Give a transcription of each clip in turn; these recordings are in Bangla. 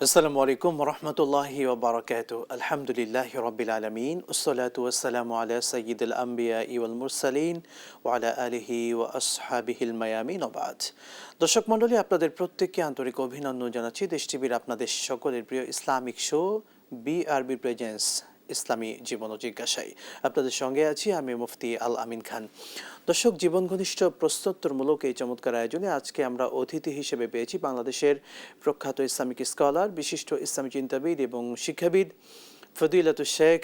আসসালামু আলাইকুম রহমতুল্লাহি ওবরাকাতু আলহামদুলিল্লাহ রব্বিল আলমিন ওসলাতু ওয়াসসালামু আলা সাইয়্যিদিল আম্বিয়া ওয়াল মুরসালিন ওয়া আলা আলিহি ওয়া আসহাবিহিল মায়ামিন ওয়া বাদ। দর্শক মণ্ডলী, আপনাদের প্রত্যেককে আন্তরিক অভিনন্দন জানাচ্ছি দেশ টিভির আপনাদের সকলের প্রিয় ইসলামিক শো বিআরবি প্রেজেন্স ইসলামী জীবন ও জিজ্ঞাসায়। আপনাদের সঙ্গে আছি আমি মুফতি আল আমিন খান। দর্শক, জীবন ঘনিষ্ঠ প্রশ্নোত্তরমূলক এই চমৎকার আয়োজনে আজকে আমরা অতিথি হিসেবে পেয়েছি বাংলাদেশের প্রখ্যাত ইসলামিক স্কলার, বিশিষ্ট ইসলামী চিন্তাবিদ এবং শিক্ষাবিদ ফদিলাতুল শেখ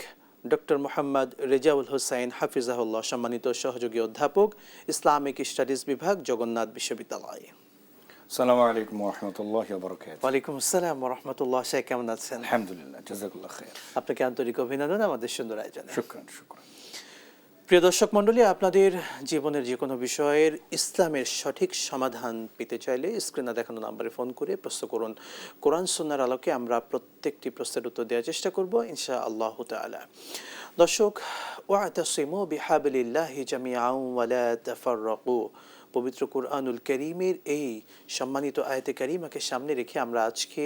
ডক্টর মোহাম্মদ রেজাউল হোসাইন হাফিজাহুল্লাহ, সম্মানিত সহযোগী অধ্যাপক, ইসলামিক স্টাডিজ বিভাগ, জগন্নাথ বিশ্ববিদ্যালয়। আসসালামু আলাইকুম ওয়া রাহমাতুল্লাহি ওয়া বারাকাতুহু। ওয়ালাইকুম আসসালাম ওয়া রাহমাতুল্লাহ। শেখ, কেমন আছেন? আলহামদুলিল্লাহ, জাযাকাল্লাহু খাইর। আপনাকে আন্তরিক অভিনন্দন আমাদের সুন্দর আয়োজনে। শুকরান। প্রিয় দর্শক মণ্ডলী, আপনাদের জীবনের যে কোনো বিষয়ের ইসলামের সঠিক সমাধান পেতে চাইলে স্ক্রিনে দেখানো নম্বরে ফোন করে প্রশ্ন করুন। কোরআন সুন্নাহর আলোকে আমরা প্রত্যেকটি প্রশ্নের উত্তর দেওয়ার চেষ্টা করব ইনশাআল্লাহ তাআলা। দর্শক, ওয়াতাসিমু বিহাবলিল্লাহি জামিআন ওয়া লা তাফাররাকু, পবিত্র কুরআনুল কারীমের এই সম্মানিত আয়াতে কারিমাকে সামনে রেখে আমরা আজকে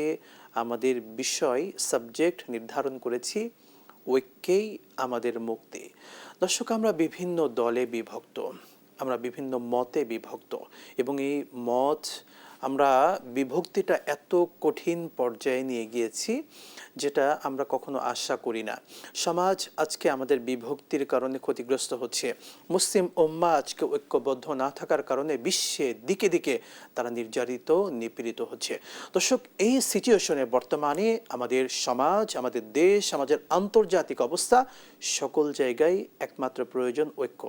আমাদের বিষয় সাবজেক্ট নির্ধারণ করেছি ঐক্যেই আমাদের মুক্তি। দর্শক, আমরা বিভিন্ন দলে বিভক্ত, আমরা বিভিন্ন মতে বিভক্ত, এবং এই মত আমরা বিভক্তিটা এত কঠিন পর্যায়ে নিয়ে গিয়েছি যেটা আমরা কখনো আশা করি না। সমাজ আজকে আমাদের বিভক্তির কারণে ক্ষতিগ্রস্ত হচ্ছে। মুসলিম উম্মাহ আজকে ঐক্যবদ্ধ না থাকার কারণে বিশ্বে দিকে দিকে তারা নির্যাতিত, নিপীড়িত হচ্ছে। দর্শক, এই সিচুয়েশনে বর্তমানে আমাদের সমাজ, আমাদের দেশ, আমাদের আন্তর্জাতিক অবস্থা, সকল জায়গায় একমাত্র প্রয়োজন ঐক্য।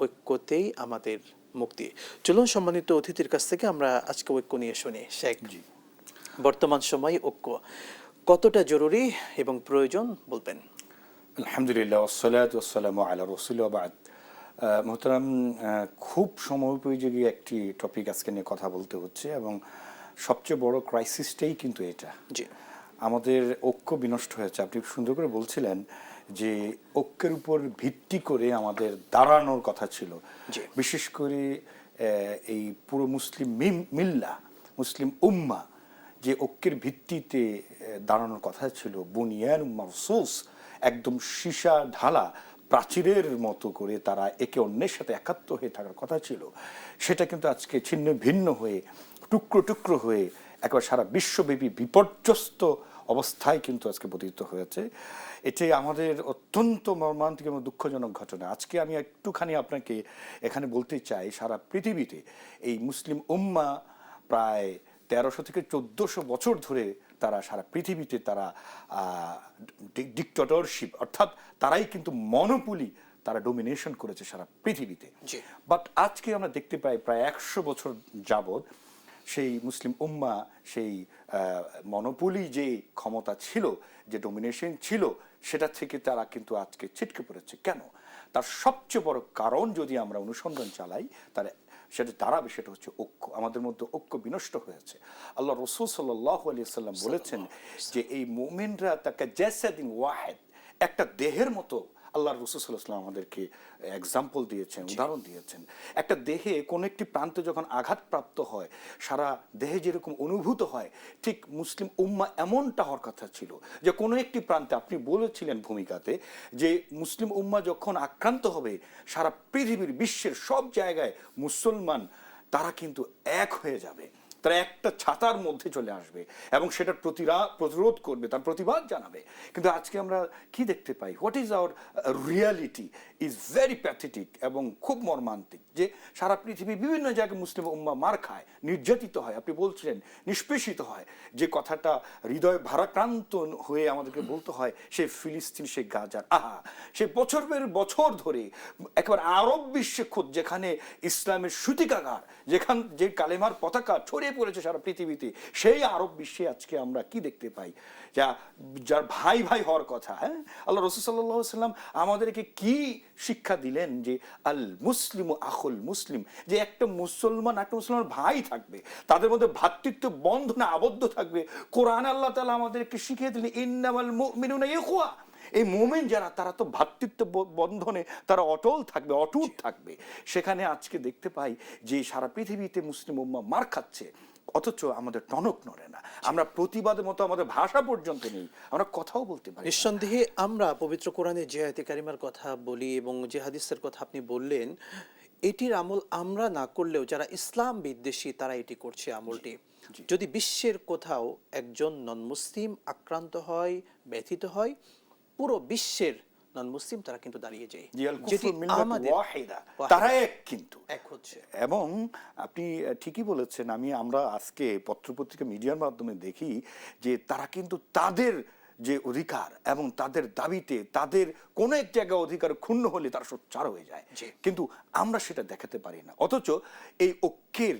ঐক্যতেই আমাদের মুক্তি। চলুন সম্মানিত অতিথির কাছ থেকে আমরা আজকে ঐক্য নিয়ে শুনি। শেখ, বর্তমান সময়ে ঐক্য কতটা জরুরি এবং প্রয়োজন বলবেন? আলহামদুলিল্লাহ, ওয়াসসালাতু ওয়াসসালামু আলা রাসূলিল্লাহ ওয়া বা'দ। মুহতারাম, খুব সময়োপযোগী একটি টপিক আজকে নিয়ে কথা বলতে হচ্ছে, এবং সবচেয়ে বড় ক্রাইসিসটাই কিন্তু এটা। জি, আমাদের ঐক্য বিনষ্ট হয়েছে। আপনি খুব সুন্দর করে বলছিলেন যে ঐক্যের উপর ভিত্তি করে আমাদের দাঁড়ানোর কথা ছিল। বিশেষ করে এই পুরো মুসলিম মিল্লা, মুসলিম উম্মাহ যে ঐক্যের ভিত্তিতে দাঁড়ানোর কথা ছিল, বুনিয়ান মারসুস, একদম সীসা ঢালা প্রাচীরের মতো করে তারা একে অন্যের সাথে একাত্ম হয়ে থাকার কথা ছিল, সেটা কিন্তু আজকে ছিন্ন ভিন্ন হয়ে, টুকরো টুকরো হয়ে একবার সারা বিশ্বব্যাপী বিপর্যস্ত অবস্থায় কিন্তু আজকে পতিত হয়েছে। এটি আমাদের অত্যন্ত মর্মান্তিক এবং দুঃখজনক ঘটনা। আজকে আমি একটুখানি আপনাকে এখানে বলতে চাই, সারা পৃথিবীতে এই মুসলিম উম্মাহ প্রায় 1300 থেকে 1400 বছর ধরে তারা সারা পৃথিবীতে তারা ডিক্টেটরশিপ, অর্থাৎ তারাই কিন্তু মনোপলি, তারা ডোমিনেশন করেছে সারা পৃথিবীতে। বাট আজকে আমরা দেখতে পাই প্রায় 100 বছর যাবৎ সেই মুসলিম উম্মাহ সেই মনোপলি যে ক্ষমতা ছিল, যে ডোমিনেশন ছিল, সেটা থেকে তারা কিন্তু আজকে ছিটকে পড়েছে। কেন? তার সবচেয়ে বড় কারণ যদি আমরা অনুসন্ধান চালাই, তার সেটা দাঁড়াবে, সেটা হচ্ছে ঐক্য। আমাদের মধ্যে ঐক্য বিনষ্ট হয়েছে। আল্লাহ রাসূল সাল্লাল্লাহু আলাইহি ওয়াসাল্লাম বলেছেন যে এই মুমিনরা তাকে জাসাদিন ওয়াহিদ, একটা দেহের মতো। আল্লাহ রাসূল সাল্লাল্লাহু আলাইহি ওয়াসাল্লাম আমাদেরকে এক্সাম্পল দিয়েছেন, উদাহরণ দিয়েছেন। একটা দেহে কোনো একটি প্রান্তে যখন আঘাতপ্রাপ্ত হয়, সারা দেহে যেরকম অনুভূত হয়, ঠিক মুসলিম উম্মাহ এমনটা হওয়ার কথা ছিল যে কোনো একটি প্রান্তে, আপনি বলেছিলেন ভূমিকাতে, যে মুসলিম উম্মাহ যখন আক্রান্ত হবে, সারা পৃথিবীর বিশ্বের সব জায়গায় মুসলমান তারা কিন্তু এক হয়ে যাবে, তারা একটা ছাতার মধ্যে চলে আসবে এবং সেটার প্রতিরোধ করবে, তার প্রতিবাদ জানাবে। কিন্তু আজকে আমরা কি দেখতে পাই? What is our reality is very pathetic এবং খুব মর্মান্তিক, যে সারা পৃথিবী বিভিন্ন জায়গায় মুসলিম উম্মাহ মার খায়, নির্যাতিত হয়, আপনি বলছিলেন নিষ্পেষিত হয়। যে কথাটা হৃদয় ভারাক্রান্ত হয়ে আমাদেরকে বলতে হয়, সে ফিলিস্তিন, সে গাজার, সে বছরের বছর ধরে একেবারে আরব বিশ্বে খোদ, যেখানে ইসলামের সূতিকাগার, যে কালেমার পতাকা ছড়িয়ে পড়েছে সারা পৃথিবীতে, সেই আরব বিশ্বে আজকে আমরা কি দেখতে পাই? যার ভাই ভাই হওয়ার কথা। আল্লাহ রাসূল সাল্লাল্লাহু আলাইহি ওয়াসাল্লাম আমাদেরকে কি শিক্ষা দিলেন? যে আল মুসলিমু আখুল মুসলিম, যে একটা মুসলমান ভাই থাকবে, তাদের মধ্যে ভ্রাতৃত্ব বন্ধনে আবদ্ধ থাকবে। কোরআন আল্লাহ তাআলা আমাদেরকে শিখিয়ে দিলেন ইন্নামাল মুমিনুনা ইখওয়া, এই মুমিন যারা, তারা তো ভ্রাতৃত্ব বন্ধনে তারা অটল থাকবে, অটুট থাকবে। সেখানে আজকে দেখতে পাই যে সারা পৃথিবীতে মুসলিম উম্মাহ মার খাচ্ছে। অথচ আমাদের টনক নড়ে না, আমরা প্রতিবাদের মতো আমাদের ভাষা পর্যন্ত নেই, আমরা কথাও বলতে পারি না। নিঃসন্দেহে আমরা পবিত্র কোরআনে যে আয়াতে কারিমার কথা বলি এবং যে হাদিসের কথা আপনি বললেন, এটির আমল আমরা না করলেও যারা ইসলাম বিদ্বেষী তারা এটি করছে আমলটি। যদি বিশ্বের কোথাও একজন নন মুসলিম আক্রান্ত হয়, ব্যথিত হয়, পুরো বিশ্বের নন মুসলিম তারা কিন্তু দাঁড়িয়ে যায়, যেটি আমাদের তারা এক, কিন্তু এক হচ্ছে। এবং আপনি ঠিকই বলেছেন, আমরা আজকে পত্রপত্রিকা মিডিয়ার মাধ্যমে দেখি যে তারা কিন্তু তাদের যে অধিকার এবং তাদের দাবিতে তাদের কোনো এক জায়গায় অধিকার ক্ষুণ্ণ হলে তারা সোচ্চার হয়ে যায়, কিন্তু আমরা সেটা দেখাতে পারি না। অথচ এই ঐক্যের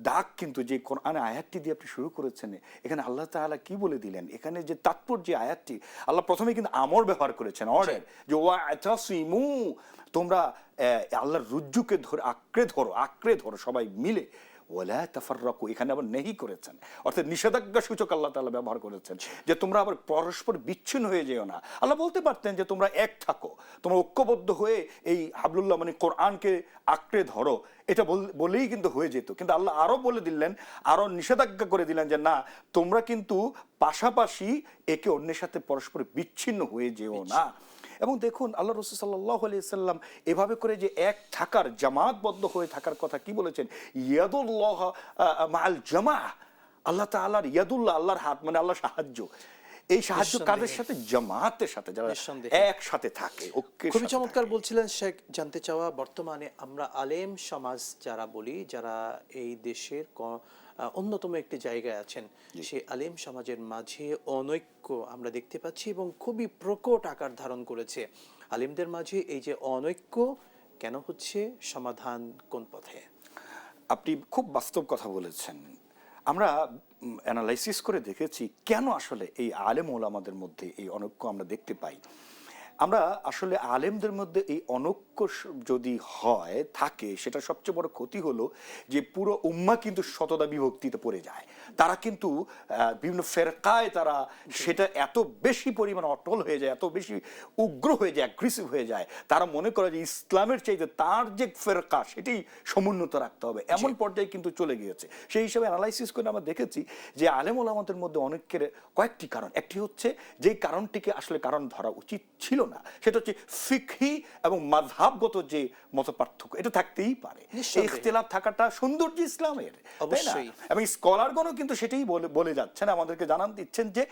দাগ কিন্তু যে কোরআনে আয়াতটি দিয়ে আপনি শুরু করেছেন, এখানে আল্লাহ তাআলা কি বলে দিলেন, এখানে যে তাৎপর্য আয়াতটি, আল্লাহ প্রথমে কিন্তু আমর ব্যবহার করেছেন, অর্ডার, যে ওয়াতাসিমু, তোমরা আল্লাহর রুজ্জুকে ধরে আঁকড়ে ধরো সবাই মিলে, ওয়ালা তাফাররাকু, এখানে আবার নেহি করেছেন, অর্থাৎ নিষেধাজ্ঞা সূচক আল্লাহ তাআলা ব্যবহার করেছেন, যে তোমরা আবার পরস্পর বিচ্ছিন্ন হয়ে যেও না। আল্লাহ বলতে পারতেন যে তোমরা এক থাকো, তোমরা ঐক্যবদ্ধ হয়ে এই হাবলুল্লাহ মানে কোরআনকে আঁকড়ে ধরো, এটা বলেই কিন্তু হয়ে যেত। কিন্তু আল্লাহ আরো বলে দিলেন, আরো নিষেধাজ্ঞা করে দিলেন যে না, তোমরা কিন্তু পাশাপাশি একে অন্যের সাথে পরস্পর বিচ্ছিন্ন হয়ে যেও না। এবং দেখুন আল্লাহ রাসূল সাল্লাল্লাহু আলাইহি সাল্লাম এভাবে করে যে এক থাকার, জামাতবদ্ধ হয়ে থাকার কথা কি বলেছেন, ইয়াদুল্লাহ মাআল জামাআহ, আল্লাহ তাআলার ইয়াদুল্লাহ, আল্লাহর হাত মানে আল্লাহর সাহায্য, এই সাহায্য কাদের সাথে, জামাতের সাথে, যারা একসাথে থাকে। খুবই চমৎকার বলছিলেন শেখ। জানতে চাওয়া, বর্তমানে আমরা আলেম সমাজ যারা বলি, যারা এই দেশের অন্যতম একটি জায়গায় আছেন, সেই আলেম সমাজের মাঝে অনৈক্য আমরা দেখতে পাচ্ছি এবং খুবই প্রকট আকার ধারণ করেছে। আলেমদের মাঝে এই যে অনৈক্য কেন হচ্ছে, সমাধান কোন পথে? আপনি খুব বাস্তব কথা বলেছেন। আমরা অ্যানালাইসিস করে দেখেছি কেন আসলে এই আলেম ওলামাদের মধ্যে এই অনৈক্য আমরা দেখতে পাই। আমরা আসলে আলেমদের মধ্যে এই অনৈক্য যদি থাকে, সেটা সবচেয়ে বড় ক্ষতি হলো যে পুরো উম্মাহ কিন্তু শতদা বিভক্তিতে পড়ে যায়। তারা কিন্তু বিভিন্ন ফেরকায় তারা সেটা এত বেশি পরিমাণ অটল হয়ে যায়, এত বেশি উগ্র হয়ে যায়, অ্যাগ্রেসিভ হয়ে যায়, তারা মনে করে যে ইসলামের চাইতে তার যে ফেরকা সেটাই সমুন্নত রাখতে হবে, এমন পর্যায়ে কিন্তু চলে গিয়েছে। সেই হিসাবে অ্যানালাইসিস করে আমরা দেখেছি যে আলেম ওলামাদের মধ্যে অনেকের কয়েকটি কারণ। একটি হচ্ছে যেই কারণটিকে আসলে কারণ ধরা উচিত ছিল না, সেটা হচ্ছে ফিকহি এবং মাযহাবগত যে মতপার্থক্য, এটা থাকতেই পারে। এই ইখতিলাফ থাকাটা সৌন্দর্য ইসলামের, তাই না? এবং স্কলারগণও কিন্তু সেটাই বলে যাচ্ছেন, আমাদেরকে জানান দিচ্ছেন যে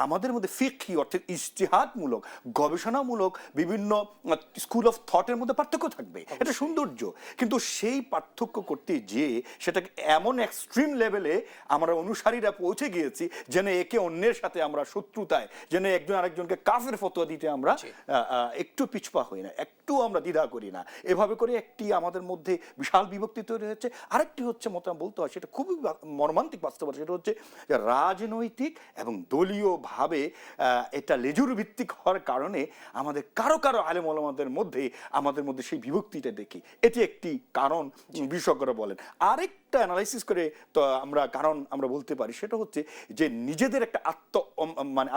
আমাদের মধ্যে ফিকহি অর্থাৎ ইজতিহাদমূলক, গবেষণামূলক বিভিন্ন স্কুল অফ থটের মধ্যে পার্থক্য থাকবে, এটা সৌন্দর্য। কিন্তু সেই পার্থক্য করতে যেয়ে সেটাকে এমন এক্সট্রিম লেভেলে আমরা অনুসারীরা পৌঁছে গিয়েছি যেন একে অন্যের সাথে আমরা শত্রুতায়, যেন একজন আরেকজনকে কাফের ফতোয়া দিতে আমরা একটু পিছপা হই না, একটু আমরা দ্বিধা করি না। এভাবে করে একটি আমাদের মধ্যে বিশাল বিভক্তি তৈরি হচ্ছে। আরেকটি হচ্ছে বলতে হয়, সেটা খুবই মর্মান্তিক বাস্তবতা, সেটা হচ্ছে যে রাজনৈতিক এবং দলীয়ভাবে এটা লেজুর ভিত্তিক হওয়ার কারণে আমাদের কারো আলেম ওলামাদের মধ্যে আমাদের মধ্যে সেই বিভক্তিটা দেখি। এটি একটি কারণ বিশেষজ্ঞরা বলেন। আরেকটা অ্যানালাইসিস করে তো আমরা বলতে পারি, সেটা হচ্ছে যে নিজেদের একটা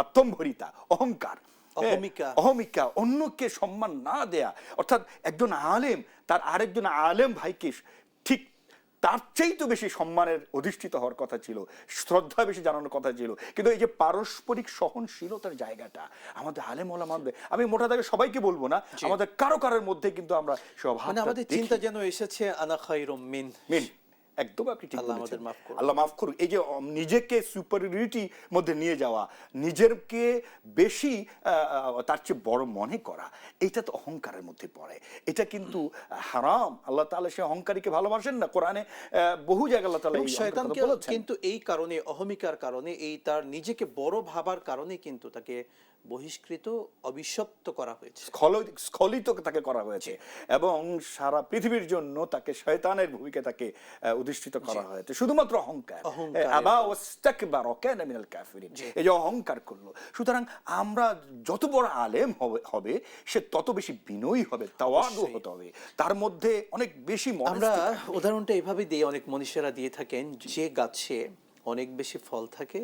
আত্মম্ভরিতা, অহমিকা, অন্যকে সম্মান না দেয়া, অর্থাৎ একজন আলেম তার আরেকজন আলেম ভাইকে ঠিক তার চাইতে বেশি সম্মানের অধিষ্ঠিত হওয়ার কথা ছিল, শ্রদ্ধা বেশি জানানোর কথা ছিল। কিন্তু এই যে পারস্পরিক সহনশীলতার জায়গাটা আমাদের আলেম ওলামাদের, আমি মোটা দাগে সবাইকে বলবো না, আমাদের কারোর মধ্যে কিন্তু আমরা আমাদের চিন্তা যেন এসেছে আনা খায়রুম মিন। একদম আপনি ঠিক বলেছেন, আল্লাহ মাফ করুক। এই যে নিজেকে সুপারিয়রিটি মধ্যে নিয়ে যাওয়া, নিজেকে বেশি তার চেয়ে বড় মনে করা, এটা তো অহংকারের মধ্যে পড়ে। এটা কিন্তু হারাম। আল্লাহ তাআলা সে অহংকারীকে ভালোবাসেন না। কোরআনে বহু জায়গায় আল্লাহ তাআলা শয়তানকে কিন্তু এই কারণে, অহমিকার কারণে, এই তার নিজেকে বড় ভাবার কারণে কিন্তু তাকে বহিষ্কৃত, অভিশপ্ত করা হয়েছে, স্খলিত তাকে করা হয়েছে, এবং সারা পৃথিবীর জন্য তাকে শয়তানের ভূমিকা তাকে অধিষ্ঠিত করা হয়েছে শুধুমাত্র অহংকার। আবা ওয়াস্তাকবার ওয়া কানা মিনাল কাফিরিন, এই যে অহংকার করলো। সুতরাং আমরা যত বড় আলেম হবে সে তত বেশি বিনয়ী হবে, তাওয়াদু হতে হবে, তার মধ্যে অনেক বেশি। আমরা উদাহরণটা এভাবে দিয়ে অনেক মনীষীরা দিয়ে থাকেন, যে গাছে অনেক বেশি ফল থাকে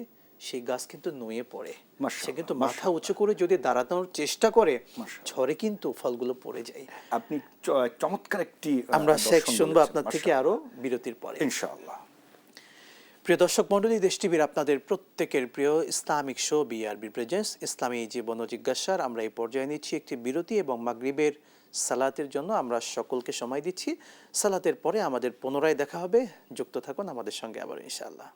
সেই গাছ কিন্তু নুয়ে পড়ে, সে কিন্তু মাথা উঁচু করে যদি দাঁড়ানোর চেষ্টা করে, ঝড়ে কিন্তু ফলগুলো পড়ে যায়। আপনি চমৎকার একটি আমরা শেখ শুনবো আপনার থেকে আরো বিরতির পরে ইনশাআল্লাহ। প্রিয় দর্শক মণ্ডলী, দেশ টিভির আপনাদের প্রত্যেকের প্রিয় ইসলামিক শো বিআরবি প্রেজেন্স ইসলামী জীবন ও জিজ্ঞাসার আমরা এই পর্যায়ে নিচ্ছি একটি বিরতি এবং মাগরিবের সালাতের জন্য আমরা সকলকে সময় দিচ্ছি। সালাতের পরে আমাদের পুনরায় দেখা হবে। যুক্ত থাকুন আমাদের সঙ্গে আবার ইনশাআল্লাহ।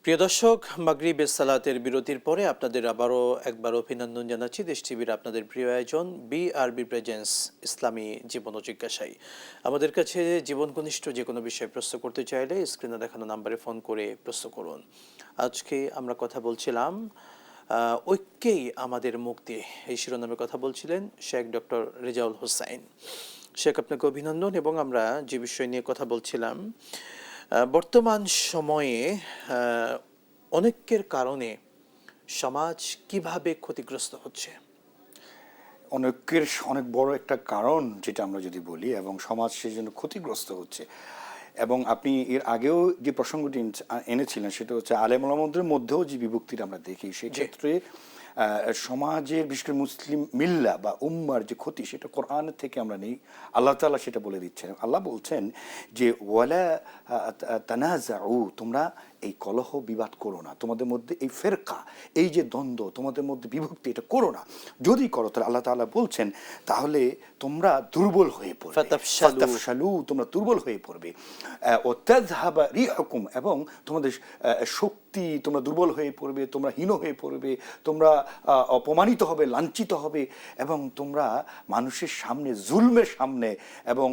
প্রিয় দর্শক, মাগরিবের সালাতের বিরতির পরে আপনাদের আবারও একবার অভিনন্দন জানাচ্ছি দেশ টিভির আপনাদের প্রিয় আয়োজন বিআরবি প্রেজেন্স ইসলামী জীবন ও জিজ্ঞাসায়। আমাদের কাছে জীবন ঘনিষ্ঠ যে কোনো বিষয়ে প্রশ্ন করতে চাইলে স্ক্রিনে দেখানো নাম্বারে ফোন করে প্রশ্ন করুন। আজকে আমরা কথা বলছিলাম ঐক্যেই আমাদের মুক্তি, এই শিরোনামে কথা বলছিলেন শেখ ডক্টর রেজাউল হোসাইন। শেখ, আপনাকে অভিনন্দন। এবং আমরা যে বিষয় নিয়ে কথা বলছিলাম, বর্তমান সময়ে অনেকের কারণে সমাজ কিভাবে ক্ষতিগ্রস্ত হচ্ছে? অনেক বড় একটা কারণ যেটা আমরা যদি বলি, এবং সমাজ সেই জন্য ক্ষতিগ্রস্ত হচ্ছে। এবং আপনি এর আগেও যে প্রসঙ্গটি এনেছিলেন সেটা হচ্ছে আলেম ওলামাদের মধ্যেও যে বিভক্তিটা আমরা দেখি, সেক্ষেত্রে সমাজের বিশেষ করে মুসলিম মিল্লা বা উম্মার যে ক্ষতি সেটা কোরআন থেকে আমরা নেই। আল্লাহ তাআলা সেটা বলে দিচ্ছেন। আল্লাহ বলছেন যে ওয়ালা তানাজাউ, তোমরা এই কলহ বিবাদ করো না, তোমাদের মধ্যে এই ফেরকা, এই যে দ্বন্দ্ব, তোমাদের মধ্যে বিভক্তি, এটা করো না। যদি করো তাহলে আল্লাহ তাআলা বলছেন তাহলে তোমরা দুর্বল হয়ে পড়বে, ফাতাফশালু, তোমরা দুর্বল হয়ে পড়বে, ও তাযহাবা রিহুকুম, এবং তোমাদের শক্তি, তোমরা দুর্বল হয়ে পড়বে, তোমরা হীন হয়ে পড়বে, তোমরা অপমানিত হবে, লাঞ্ছিত হবে, এবং তোমরা মানুষের সামনে, জুলমের সামনে এবং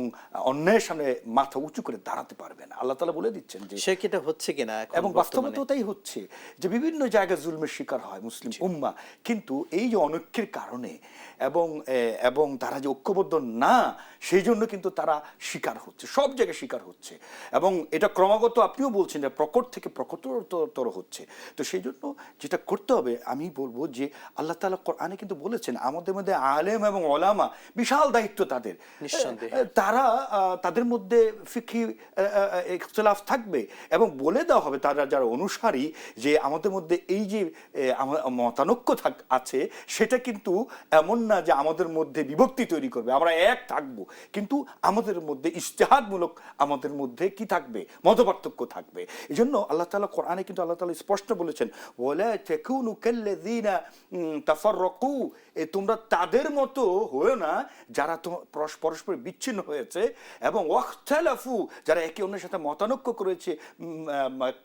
অন্যায়ের সামনে মাথা উঁচু করে দাঁড়াতে পারবে না। আল্লাহ তাআলা বলে দিচ্ছেন যে সেটা হচ্ছে কিনা, এবং বাস্তবতা তাই হচ্ছে যে বিভিন্ন জায়গায় জুলমের শিকার হয় মুসলিম উম্মাহ। কিন্তু এই যে অনৈক্যের কারণে এবং তারা যে ঐক্যবদ্ধ না, সেই জন্য কিন্তু তারা শিকার হচ্ছে, সব জায়গায় শিকার হচ্ছে। এবং এটা ক্রমাগত আপনিও বলছেন যে প্রকট থেকে প্রকটতর হচ্ছে। তো সেই জন্য যেটা করতে হবে, আমি বলবো যে আল্লাহ তাআলা কোরআনে কিন্তু বলেছেন আমাদের মধ্যে আলেম এবং ওলামা, বিশাল দায়িত্ব তাদের। তারা তাদের মধ্যে ফিকহি ইখতিলাফ থাকবে এবং বলে দেওয়া হবে তারা যারা অনুসারী যে আমাদের মধ্যে এই যে মতানৈক্য আছে, সেটা কিন্তু এমন না যে আমাদের মধ্যে বিভক্তি তৈরি করবে, আমরা এক থাকবো, কিন্তু আমাদের মধ্যে ইজতিহাদমূলক আমাদের মধ্যে কি থাকবে, মতপার্থক্য থাকবে। এই জন্য আল্লাহ তাআলা কোরআনে কিন্তু আল্লাহ তাআলা স্পষ্ট বলেছেন ওয়ালা তাকুনু কাল্লাযিনা তাফাররাকু, তোমরা তাদের মতো হয়ো না যারা পরস্পর বিচ্ছিন্ন হয়েছে, এবং ওয়াখতালাফু, যারা একে অন্যের সাথে মতানৈক্য করেছে,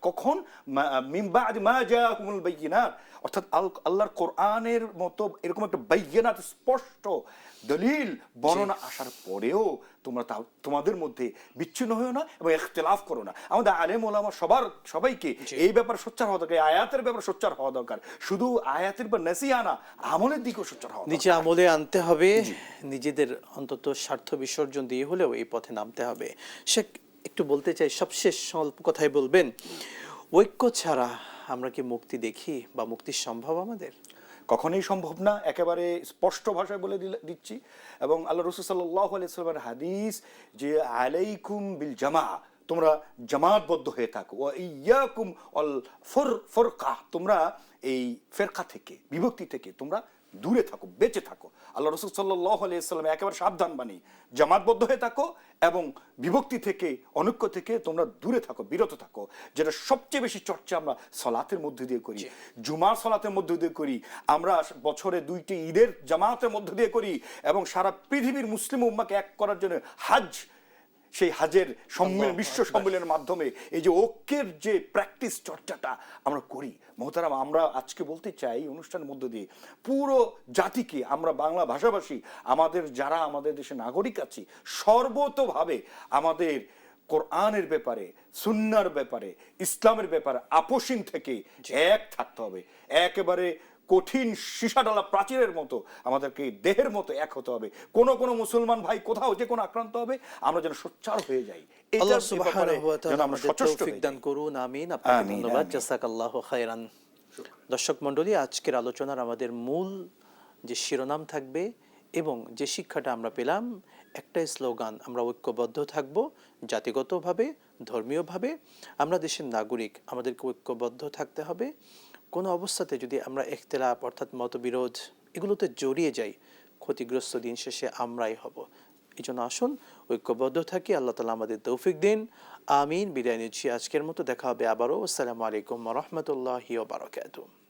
কখন মিন বা'দি মা জাআহুমুল বায়িনাত, অর্থাৎ আল্লাহর কোরআনের মতো এরকম একটা বায়িনাত, স্পষ্ট দলিল বর্ণনা আসার পরেও তোমরা তোমাদের মধ্যে বিচ্ছিন্ন হও না এবং ইখতিলাফ করো না। আমাদের আলেম ওলামা সবাইকে এই ব্যাপারে সোচ্চার হওয়া দরকার, আয়াতের ব্যাপারে সোচ্চার হওয়া দরকার। শুধু আয়াতের বা নসিহা না, আমলের দিকেও সোচ্চার হওয়া, নিজে আমলে আনতে হবে, নিজেদের অন্তত স্বার্থ বিসর্জন দিয়ে হলেও এই পথে নামতে হবে। সে একটু বলতে চাই, সবশেষ স্বল্প কথাই বলবেন, ঐক্য ছাড়া আমরা কি মুক্তি দেখি বা মুক্তি সম্ভব আমাদের? কখনোই সম্ভব না, একেবারে স্পষ্ট ভাষায় বলে দিচ্ছি। এবং আল্লাহ রাসূল সাল্লাল্লাহু আলাইহি ওয়াসাল্লামের হাদিস যে আলাইকুম বিল জামাআ, তোমরা জামাতবদ্ধ হয়ে থাকো, ওয়া ইয়াকুম আল ফুরকা, তোমরা এই ফেরকা থেকে, বিভক্তি থেকে তোমরা দূরে থাকো, বেঁচে থাকো। আল্লাহ রাসূল সাল্লাল্লাহু আলাইহি ওয়াসাল্লাম একেবারে সাবধান বাণী, জামাতবদ্ধ হয়ে থাকো এবং বিভক্তি থেকে, অনৈক্য থেকে তোমরা দূরে থাকো, বিরত থাকো। যেটা সবচেয়ে বেশি চর্চা আমরা সালাতের মধ্যে দিয়ে করি, জুমার সালাতের মধ্যে দিয়ে করি, আমরা বছরে 2টি ঈদের জামাতের মধ্যে দিয়ে করি, এবং সারা পৃথিবীর মুসলিম উম্মাহকে এক করার জন্য হাজ, সেই হাজের সম্মেলন, বিশ্ব সম্মেলনের মাধ্যমে এই যে ঐক্যের যে প্র্যাকটিস, চর্চাটা আমরা করি। মোহতারাম, আমরা আজকে বলতে চাই অনুষ্ঠানের মধ্য দিয়ে পুরো জাতিকে, আমরা বাংলা ভাষাভাষী, আমাদের যারা আমাদের দেশে নাগরিক আছি, সর্বতোভাবে আমাদের কোরআনের ব্যাপারে, সুন্নাহর ব্যাপারে, ইসলামের ব্যাপারে আপোষহীন থেকে এক থাকতে হবে। একেবারে কঠিন সীসাডালা প্রাচীরের মতো আমাদেরকে দেহের মতো এক হতে হবে। কোনো মুসলমান ভাই কোথাও যে কোনো আক্রান্ত হবে, আমরা যেন সোচ্চার হয়ে যাই। আল্লাহ সুবহানাহু ওয়া তাআলা আমাদের তৌফিক দান করুন, আমিন। আপনাকে ধন্যবাদ, জাযাকাল্লাহু খায়রান। দর্শক মণ্ডলী, আজকের আলোচনার আমাদের মূল যে শিরোনাম থাকবে এবং যে শিক্ষাটা আমরা পেলাম, একটাই স্লোগান, আমরা ঐক্যবদ্ধ থাকব জাতিগতভাবে, ধর্মীয়ভাবে। আমরা দেশের নাগরিক, আমাদেরকে ঐক্যবদ্ধ থাকতে হবে। কোনো অবস্থাতে যদি আমরা ইখতিলাফ অর্থাৎ মতবিরোধ এগুলোতে জড়িয়ে যাই, ক্ষতিগ্রস্ত দিন শেষে আমরাই হব। এই জন্য আসুন ঐক্যবদ্ধ থাকি। আল্লাহ তাআলা আমাদের তৌফিক দিন। আমিন। বিদায় নিচ্ছি আজকের মতো। দেখা হবে আবারও। আসসালামু আলাইকুম ওয়া রাহমাতুল্লাহি ওয়া বারাকাতুহু।